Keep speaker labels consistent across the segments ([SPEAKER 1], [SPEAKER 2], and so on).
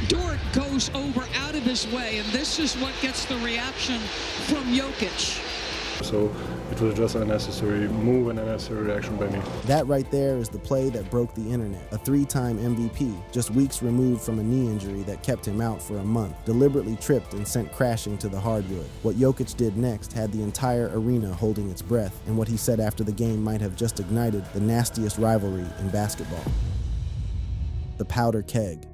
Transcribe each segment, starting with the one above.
[SPEAKER 1] Dort goes over out of his way, and this is what gets the reaction from Jokic.
[SPEAKER 2] So it was just a necessary move and a necessary reaction by me.
[SPEAKER 3] That right there is the play that broke the internet. A 3-time MVP, just weeks removed from a knee injury that kept him out for a month, deliberately tripped and sent crashing to the hardwood. What Jokic did next had the entire arena holding its breath, and what he said after the game might have just ignited the nastiest rivalry in basketball. The powder keg.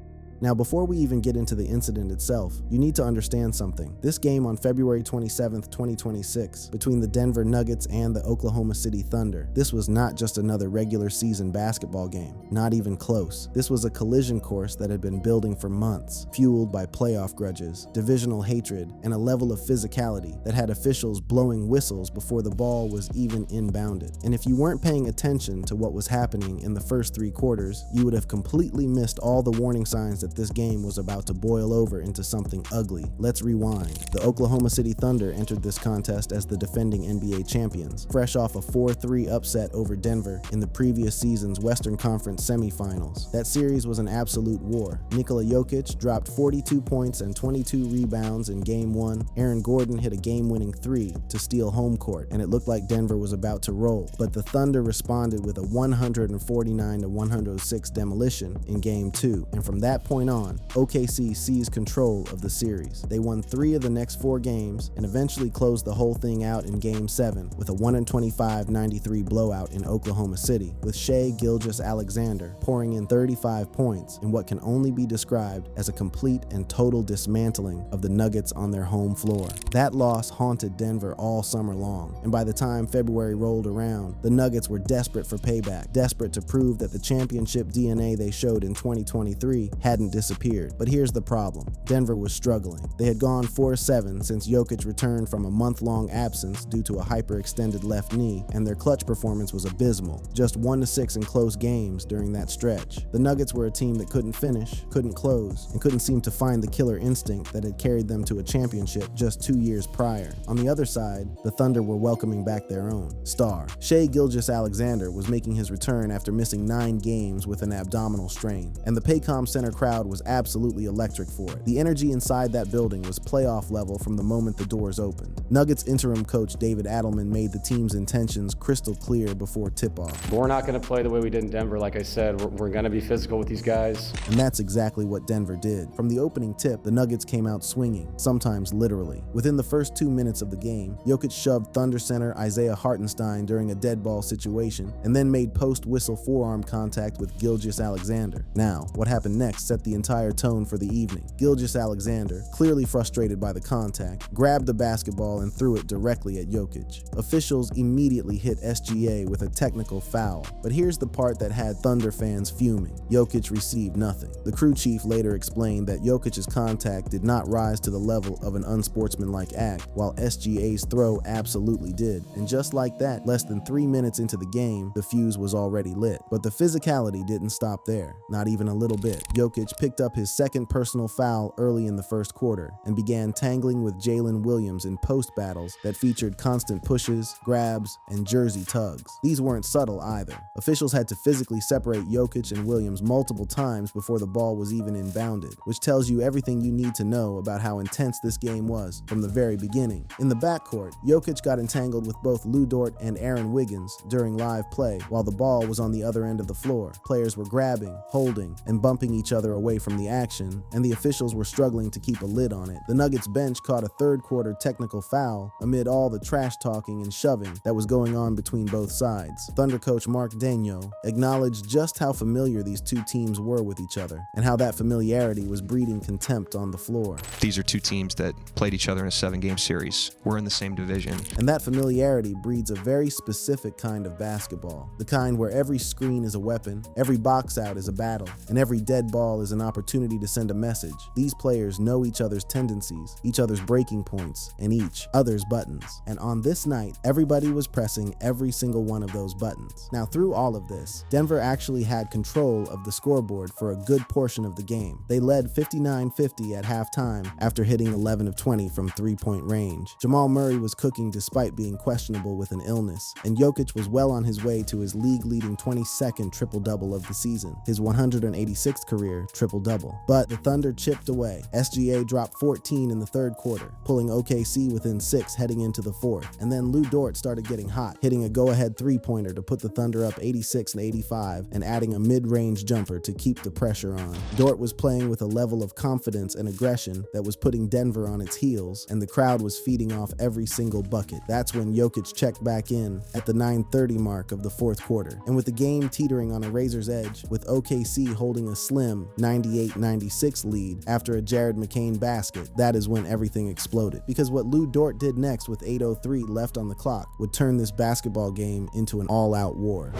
[SPEAKER 3] Now, before we even get into the incident itself, you need to understand something. This game on February 27th, 2026, between the Denver Nuggets and the Oklahoma City Thunder, this was not just another regular season basketball game, not even close. This was a collision course that had been building for months, fueled by playoff grudges, divisional hatred, and a level of physicality that had officials blowing whistles before the ball was even inbounded. And if you weren't paying attention to what was happening in the first 3 quarters, you would have completely missed all the warning signs that this game was about to boil over into something ugly. Let's rewind. The Oklahoma City Thunder entered this contest as the defending NBA champions, fresh off a 4-3 upset over Denver in the previous season's Western Conference semifinals. That series was an absolute war. Nikola Jokic dropped 42 points and 22 rebounds in Game 1. Aaron Gordon hit a game-winning 3 to steal home court, and it looked like Denver was about to roll. But the Thunder responded with a 149-106 demolition in Game 2, and from that point on, OKC seized control of the series. They won 3 of the next 4 games and eventually closed the whole thing out in Game 7 with a 125-93 blowout in Oklahoma City, with Shai Gilgeous-Alexander pouring in 35 points in what can only be described as a complete and total dismantling of the Nuggets on their home floor. That loss haunted Denver all summer long, and by the time February rolled around, the Nuggets were desperate for payback, desperate to prove that the championship DNA they showed in 2023 hadn't disappeared. But here's the problem. Denver was struggling. They had gone 4-7 since Jokic returned from a month-long absence due to a hyperextended left knee, and their clutch performance was abysmal. Just 1-6 in close games during that stretch. The Nuggets were a team that couldn't finish, couldn't close, and couldn't seem to find the killer instinct that had carried them to a championship just 2 years prior. On the other side, the Thunder were welcoming back their own star. Shai Gilgeous-Alexander was making his return after missing 9 games with an abdominal strain, and the Paycom Center crowd was absolutely electric for it. The energy inside that building was playoff level from the moment the doors opened. Nuggets interim coach David Adelman made the team's intentions crystal clear before tip-off.
[SPEAKER 4] We're not going to play the way we did in Denver. Like I said, we're going to be physical with these guys.
[SPEAKER 3] And that's exactly what Denver did. From the opening tip, the Nuggets came out swinging, sometimes literally. Within the first 2 minutes of the game, Jokic shoved Thunder center Isaiah Hartenstein during a dead ball situation, and then made post-whistle forearm contact with Gilgeous-Alexander. Now, what happened next set the entire tone for the evening. Gilgeous-Alexander, clearly frustrated by the contact, grabbed the basketball and threw it directly at Jokic. Officials immediately hit SGA with a technical foul, but here's the part that had Thunder fans fuming. Jokic received nothing. The crew chief later explained that Jokic's contact did not rise to the level of an unsportsmanlike act, while SGA's throw absolutely did. And just like that, less than 3 minutes into the game, the fuse was already lit. But the physicality didn't stop there, not even a little bit. Jokic picked up his second personal foul early in the first quarter and began tangling with Jalen Williams in post battles that featured constant pushes, grabs, and jersey tugs. These weren't subtle either. Officials had to physically separate Jokic and Williams multiple times before the ball was even inbounded, which tells you everything you need to know about how intense this game was from the very beginning. In the backcourt, Jokic got entangled with both Lu Dort and Aaron Wiggins during live play while the ball was on the other end of the floor. Players were grabbing, holding, and bumping each other away from the action, and the officials were struggling to keep a lid on it. The Nuggets bench caught a third quarter technical foul amid all the trash talking and shoving that was going on between both sides. Thunder coach Mark Daigneault acknowledged just how familiar these two teams were with each other, and how that familiarity was breeding contempt on the floor.
[SPEAKER 5] These are 2 teams that played each other in a 7-game series. We're in the same division.
[SPEAKER 3] And that familiarity breeds a very specific kind of basketball. The kind where every screen is a weapon, every box out is a battle, and every dead ball is an opportunity to send a message. These players know each other's tendencies, each other's breaking points, and each other's buttons. And on this night, everybody was pressing every single one of those buttons. Now, through all of this, Denver actually had control of the scoreboard for a good portion of the game. They led 59-50 at halftime after hitting 11 of 20 from 3-point range. Jamal Murray was cooking despite being questionable with an illness, and Jokic was well on his way to his league-leading 22nd triple-double of the season, his 186th career triple-double. But the Thunder chipped away. SGA dropped 14 in the third quarter, pulling OKC within 6 heading into the fourth. And then Lu Dort started getting hot, hitting a go-ahead three-pointer to put the Thunder up 86-85 and adding a mid-range jumper to keep the pressure on. Dort was playing with a level of confidence and aggression that was putting Denver on its heels, and the crowd was feeding off every single bucket. That's when Jokic checked back in at the 9:30 mark of the fourth quarter. And with the game teetering on a razor's edge, with OKC holding a slim 98-96 lead after a Jared McCain basket, that is when everything exploded. Because what Lu Dort did next with 8:03 left on the clock would turn this basketball game into an all-out war.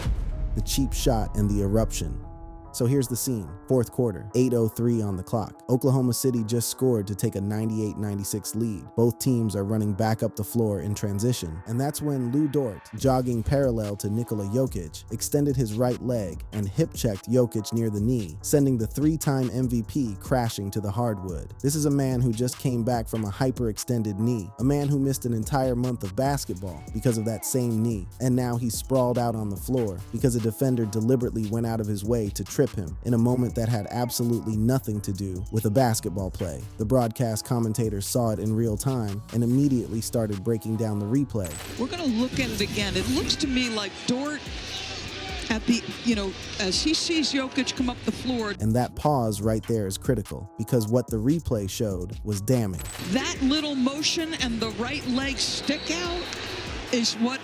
[SPEAKER 3] The cheap shot and the eruption. So here's the scene. Fourth quarter, 8:03 on the clock. Oklahoma City just scored to take a 98-96 lead. Both teams are running back up the floor in transition. And that's when Lu Dort, jogging parallel to Nikola Jokic, extended his right leg and hip-checked Jokic near the knee, sending the three-time MVP crashing to the hardwood. This is a man who just came back from a hyperextended knee, a man who missed an entire month of basketball because of that same knee. And now he's sprawled out on the floor because a defender deliberately went out of his way to trip him in a moment that had absolutely nothing to do with a basketball play. The broadcast commentators saw it in real time and immediately started breaking down the replay.
[SPEAKER 1] We're going to look at it again. It looks to me like Dort at the, as he sees Jokic come up the floor.
[SPEAKER 3] And that pause right there is critical because what the replay showed was damning.
[SPEAKER 1] That little motion and the right leg stick out is what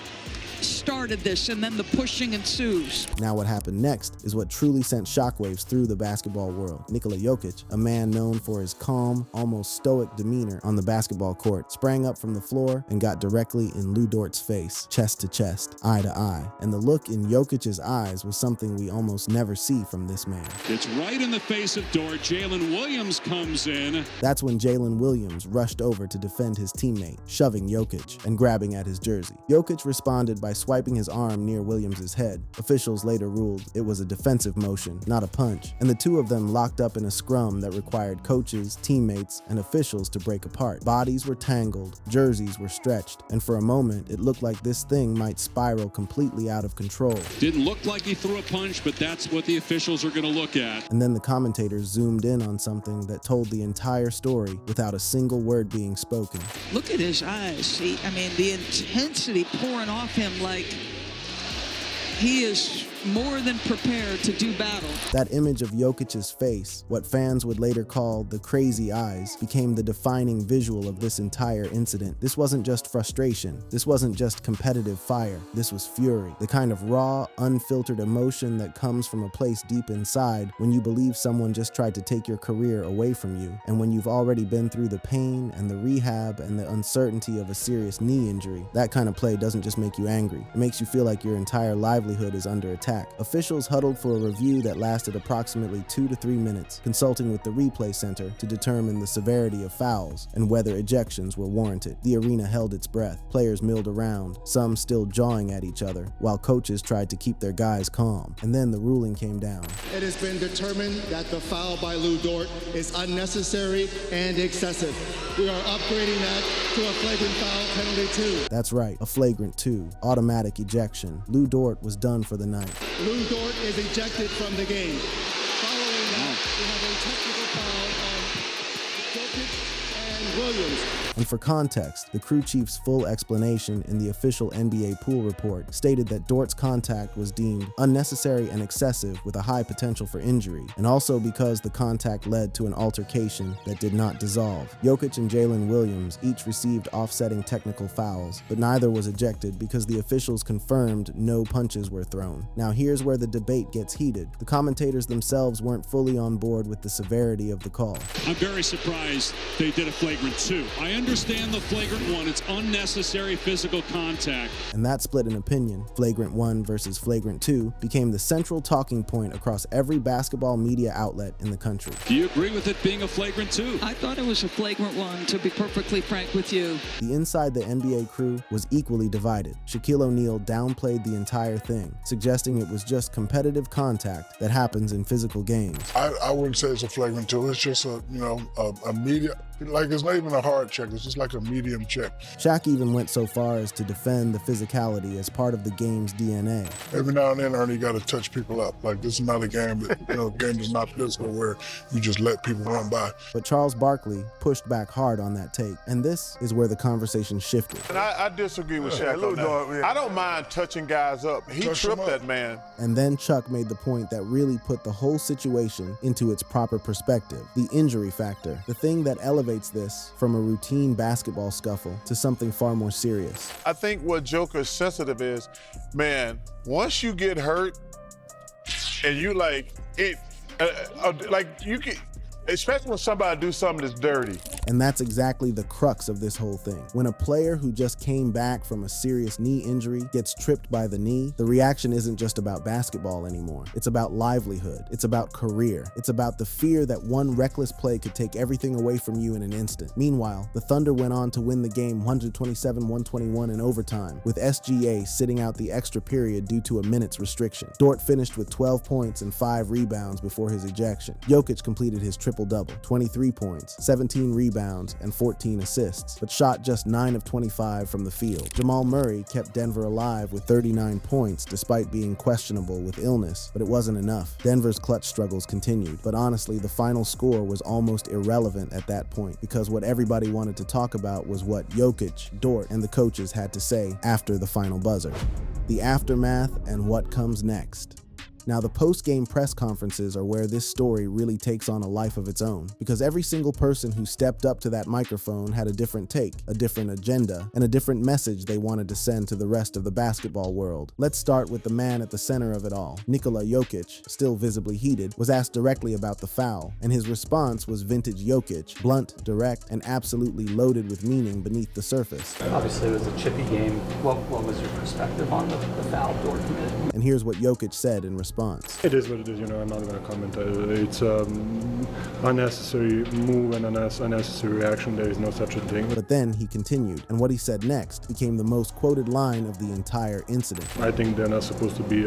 [SPEAKER 1] started this, and then the pushing ensues.
[SPEAKER 3] Now what happened next is what truly sent shockwaves through the basketball world. Nikola Jokic, a man known for his calm, almost stoic demeanor on the basketball court, sprang up from the floor and got directly in Lu Dort's face, chest to chest, eye to eye. And the look in Jokic's eyes was something we almost never see from this man.
[SPEAKER 6] It's right in the face of Dort. Jalen Williams comes in.
[SPEAKER 3] That's when Jalen Williams rushed over to defend his teammate, shoving Jokic and grabbing at his jersey. Jokic responded by swiping his arm near Williams' head. Officials later ruled it was a defensive motion, not a punch, and the two of them locked up in a scrum that required coaches, teammates, and officials to break apart. Bodies were tangled, jerseys were stretched, and for a moment it looked like this thing might spiral completely out of control.
[SPEAKER 6] Didn't look like he threw a punch, but that's what the officials are going to look at.
[SPEAKER 3] And then the commentators zoomed in on something that told the entire story without a single word being spoken.
[SPEAKER 1] Look at his eyes. The intensity pouring off him like he is more than prepared to do battle.
[SPEAKER 3] That image of Jokic's face, what fans would later call the crazy eyes, became the defining visual of this entire incident. This wasn't just frustration. This wasn't just competitive fire. This was fury. The kind of raw, unfiltered emotion that comes from a place deep inside when you believe someone just tried to take your career away from you, and when you've already been through the pain and the rehab and the uncertainty of a serious knee injury. That kind of play doesn't just make you angry. It makes you feel like your entire livelihood is under attack. Officials huddled for a review that lasted approximately 2 to 3 minutes, consulting with the replay center to determine the severity of fouls and whether ejections were warranted. The arena held its breath. Players milled around, some still jawing at each other, while coaches tried to keep their guys calm. And then the ruling came down.
[SPEAKER 7] It has been determined that the foul by Lu Dort is unnecessary and excessive. We are upgrading that to a flagrant foul penalty 2.
[SPEAKER 3] That's right, a flagrant 2, automatic ejection. Lu Dort was done for the night.
[SPEAKER 7] Lu Dort is ejected from the game. Following that, we have a technical foul on Jokic and Williams.
[SPEAKER 3] And for context, the crew chief's full explanation in the official NBA pool report stated that Dort's contact was deemed unnecessary and excessive with a high potential for injury, and also because the contact led to an altercation that did not dissolve. Jokic and Jalen Williams each received offsetting technical fouls, but neither was ejected because the officials confirmed no punches were thrown. Now here's where the debate gets heated. The commentators themselves weren't fully on board with the severity of the call.
[SPEAKER 6] I'm very surprised they did a flagrant 2. I understand the flagrant 1. It's unnecessary physical contact.
[SPEAKER 3] And that split in opinion, flagrant 1 versus flagrant 2, became the central talking point across every basketball media outlet in the country.
[SPEAKER 6] Do you agree with it being a flagrant 2?
[SPEAKER 1] I thought it was a flagrant 1, to be perfectly frank with you.
[SPEAKER 3] The Inside the NBA crew was equally divided. Shaquille O'Neal downplayed the entire thing, suggesting it was just competitive contact that happens in physical games.
[SPEAKER 8] I wouldn't say it's a flagrant 2. It's just a media, like it's not even a hard check. It's just like a medium check.
[SPEAKER 3] Shaq even went so far as to defend the physicality as part of the game's DNA.
[SPEAKER 8] Every now and then, Ernie, you got to touch people up. Like, this is not a game that, game is not physical where you just let people run by.
[SPEAKER 3] But Charles Barkley pushed back hard on that take, and this is where the conversation shifted.
[SPEAKER 9] And I disagree with Shaq on that. I don't mind touching guys up. He tripped that man.
[SPEAKER 3] And then Chuck made the point that really put the whole situation into its proper perspective. The injury factor, the thing that elevates this from a routine basketball scuffle to something far more serious.
[SPEAKER 9] I think what Joker's sensitive is, man, once you get hurt and you you can, especially when somebody do something that's dirty.
[SPEAKER 3] And that's exactly the crux of this whole thing. When a player who just came back from a serious knee injury gets tripped by the knee, the reaction isn't just about basketball anymore. It's about livelihood. It's about career. It's about the fear that one reckless play could take everything away from you in an instant. Meanwhile, the Thunder went on to win the game 127-121 in overtime, with SGA sitting out the extra period due to a minute's restriction. Dort finished with 12 points and 5 rebounds before his ejection. Jokic completed his triple-double, 23 points, 17 rebounds, and 14 assists, but shot just 9 of 25 from the field. Jamal Murray kept Denver alive with 39 points despite being questionable with illness, but it wasn't enough. Denver's clutch struggles continued, but honestly, the final score was almost irrelevant at that point because what everybody wanted to talk about was what Jokic, Dort, and the coaches had to say after the final buzzer. The aftermath and what comes next. Now, the post-game press conferences are where this story really takes on a life of its own, because every single person who stepped up to that microphone had a different take, a different agenda, and a different message they wanted to send to the rest of the basketball world. Let's start with the man at the center of it all. Nikola Jokic, still visibly heated, was asked directly about the foul, and his response was vintage Jokic, blunt, direct, and absolutely loaded with meaning beneath the surface.
[SPEAKER 10] Obviously, it was a chippy game. What was your perspective on the foul Dort committed?
[SPEAKER 3] And here's what Jokic said in response.
[SPEAKER 2] It is what it is, I'm not going to comment. It's unnecessary move and unnecessary reaction. There is no such a thing.
[SPEAKER 3] But then he continued, and what he said next became the most quoted line of the entire incident.
[SPEAKER 2] I think they're not supposed to be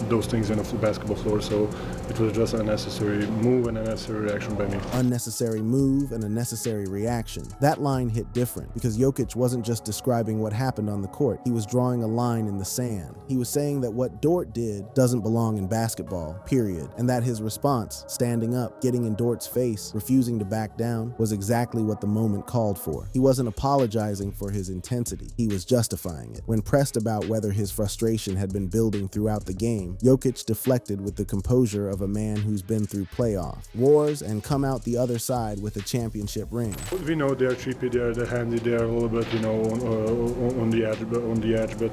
[SPEAKER 2] those things on the basketball floor, so it was just an unnecessary move and unnecessary reaction by me.
[SPEAKER 3] Unnecessary move and unnecessary reaction. That line hit different because Jokic wasn't just describing what happened on the court. He was drawing a line in the sand. He was saying that what Dort did doesn't belong in basketball, period. And that his response, standing up, getting in Dort's face, refusing to back down, was exactly what the moment called for. He wasn't apologizing for his intensity. He was justifying it. When pressed about whether his frustration had been building throughout the game, Jokic deflected with the composure of a man who's been through playoff wars and come out the other side with a championship ring.
[SPEAKER 2] We know they're trippy, they're handy, they're a little bit, on the edge, but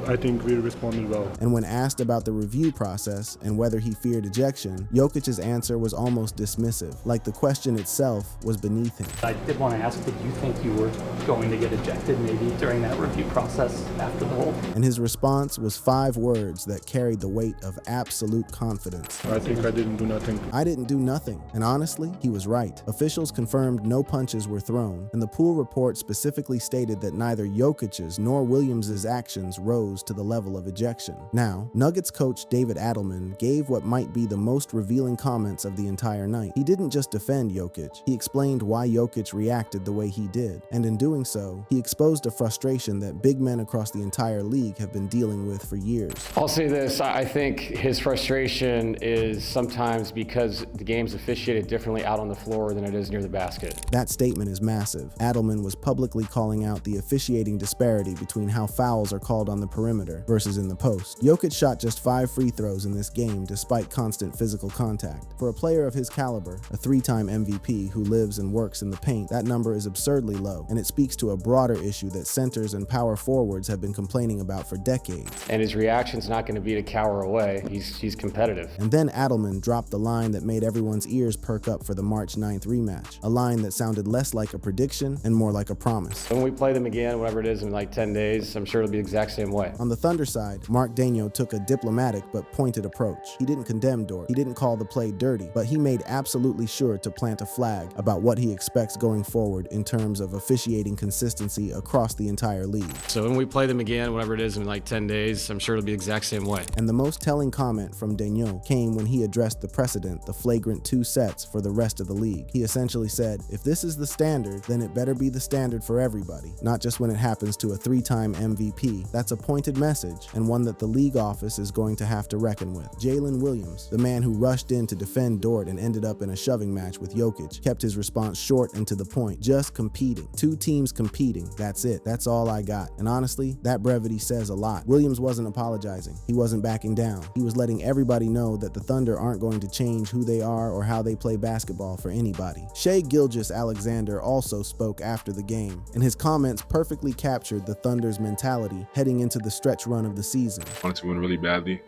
[SPEAKER 2] I think we responded well.
[SPEAKER 3] And when asked about the review process and whether he feared ejection, Jokic's answer was almost dismissive, like the question itself was beneath him.
[SPEAKER 10] I did want to ask, did you think you were going to get ejected maybe during that review process after the hold?
[SPEAKER 3] And his response was 5 words that carried the weight of absolute confidence.
[SPEAKER 2] I think I didn't do nothing.
[SPEAKER 3] I didn't do nothing. And honestly, he was right. Officials confirmed no punches were thrown, and the pool report specifically stated that neither Jokic's nor Williams' actions rose to the level of ejection. Now, Nuggets coach David Adelman gave what might be the most revealing comments of the entire night. He didn't just defend Jokic, he explained why Jokic reacted the way he did, and in doing so, he exposed a frustration that big men across the entire league have been dealing with for years.
[SPEAKER 4] I'll say this, I think his frustration is sometimes because the game's officiated differently out on the floor than it is near the basket.
[SPEAKER 3] That statement is massive. Adelman was publicly calling out the officiating disparity between how fouls are called on the perimeter versus in the post. Jokic shot just 5 free throws in this game despite constant physical contact. For a player of his caliber, a 3-time MVP who lives and works in the paint, that number is absurdly low, and it speaks to a broader issue that centers and power forwards have been complaining about for decades.
[SPEAKER 4] And his reaction's not going to be to cower away. He's competitive.
[SPEAKER 3] And then Adelman dropped the line that made everyone's ears perk up for the March 9th rematch, a line that sounded less like a prediction and more like a promise.
[SPEAKER 4] When we play them again, whatever it is in like 10 days, I'm sure it'll be the exact same way. way.
[SPEAKER 3] On the Thunder side, Mark Daigneault took a diplomatic but pointed approach. He didn't condemn Dort, he didn't call the play dirty, but he made absolutely sure to plant a flag about what he expects going forward in terms of officiating consistency across the entire league.
[SPEAKER 4] So when we play them again, whatever it is, in like 10 days, I'm sure it'll be the exact same way.
[SPEAKER 3] And the most telling comment from Daigneault came when he addressed the precedent, the flagrant 2 sets for the rest of the league. He essentially said, if this is the standard, then it better be the standard for everybody, not just when it happens to a 3-time MVP. That's a pointed message, and one that the league office is going to have to reckon with. Jalen Williams, the man who rushed in to defend Dort and ended up in a shoving match with Jokic, kept his response short and to the point. Just competing. 2 teams competing. That's it. That's all I got. And honestly, that brevity says a lot. Williams wasn't apologizing. He wasn't backing down. He was letting everybody know that the Thunder aren't going to change who they are or how they play basketball for anybody. Shai Gilgeous-Alexander also spoke after the game, and his comments perfectly captured the Thunder's mentality heading into the stretch run of the season.
[SPEAKER 11] Wanted to win really badly,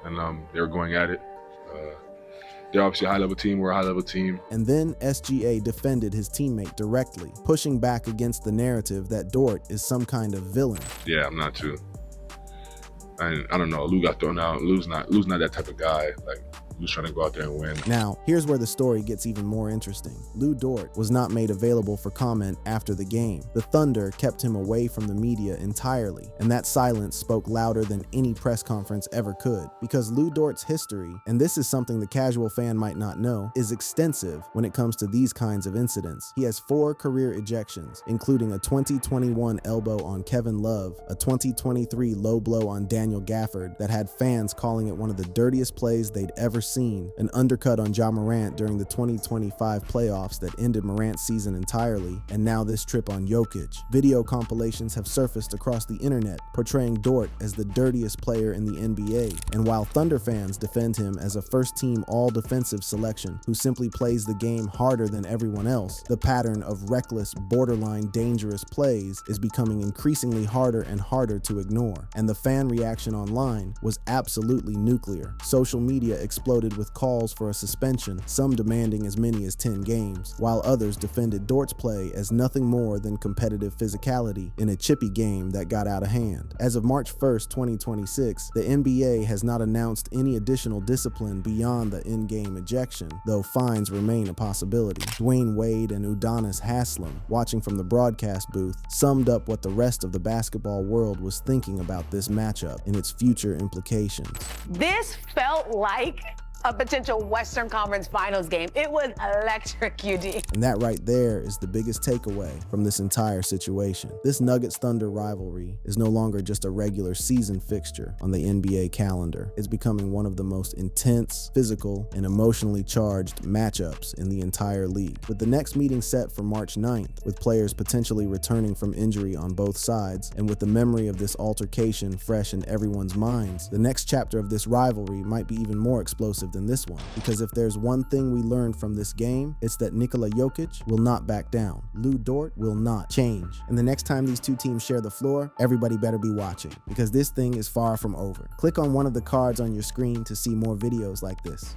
[SPEAKER 11] and they were going at it. They're obviously a high-level team. We're a high-level team.
[SPEAKER 3] And then SGA defended his teammate directly, pushing back against the narrative that Dort is some kind of villain.
[SPEAKER 11] Yeah, I'm not too. I don't know. Lou got thrown out. Lou's not that type of guy. Like, Lou's trying to go out there and win.
[SPEAKER 3] Now, here's where the story gets even more interesting. Lou Dort was not made available for comment after the game. The Thunder kept him away from the media entirely, and that silence spoke louder than any press conference ever could. Because Lou Dort's history, and this is something the casual fan might not know, is extensive when it comes to these kinds of incidents. He has 4 career ejections, including a 2021 elbow on Kevin Love, a 2023 low blow on Daniel Gafford that had fans calling it one of the dirtiest plays they'd ever seen, an undercut on Ja Morant during the 2025 playoffs that ended Morant's season entirely, and now this trip on Jokic. Video compilations have surfaced across the internet portraying Dort as the dirtiest player in the NBA, and while Thunder fans defend him as a first-team all-defensive selection who simply plays the game harder than everyone else, the pattern of reckless, borderline dangerous plays is becoming increasingly harder and harder to ignore, and the fan reaction online was absolutely nuclear. Social media exploded with calls for a suspension, some demanding as many as 10 games, while others defended Dort's play as nothing more than competitive physicality in a chippy game that got out of hand. As of March 1st, 2026, the NBA has not announced any additional discipline beyond the in-game ejection, though fines remain a possibility. Dwayne Wade and Udonis Haslem, watching from the broadcast booth, summed up what the rest of the basketball world was thinking about this matchup and its future implications.
[SPEAKER 12] This felt like a potential Western Conference Finals game. It was electric, UD.
[SPEAKER 3] And that right there is the biggest takeaway from this entire situation. This Nuggets-Thunder rivalry is no longer just a regular season fixture on the NBA calendar. It's becoming one of the most intense, physical, and emotionally charged matchups in the entire league. With the next meeting set for March 9th, with players potentially returning from injury on both sides, and with the memory of this altercation fresh in everyone's minds, the next chapter of this rivalry might be even more explosive than this one, because if there's one thing we learned from this game, it's that Nikola Jokic will not back down. Lou Dort will not change. And the next time these 2 teams share the floor, everybody better be watching, because this thing is far from over. Click on one of the cards on your screen to see more videos like this.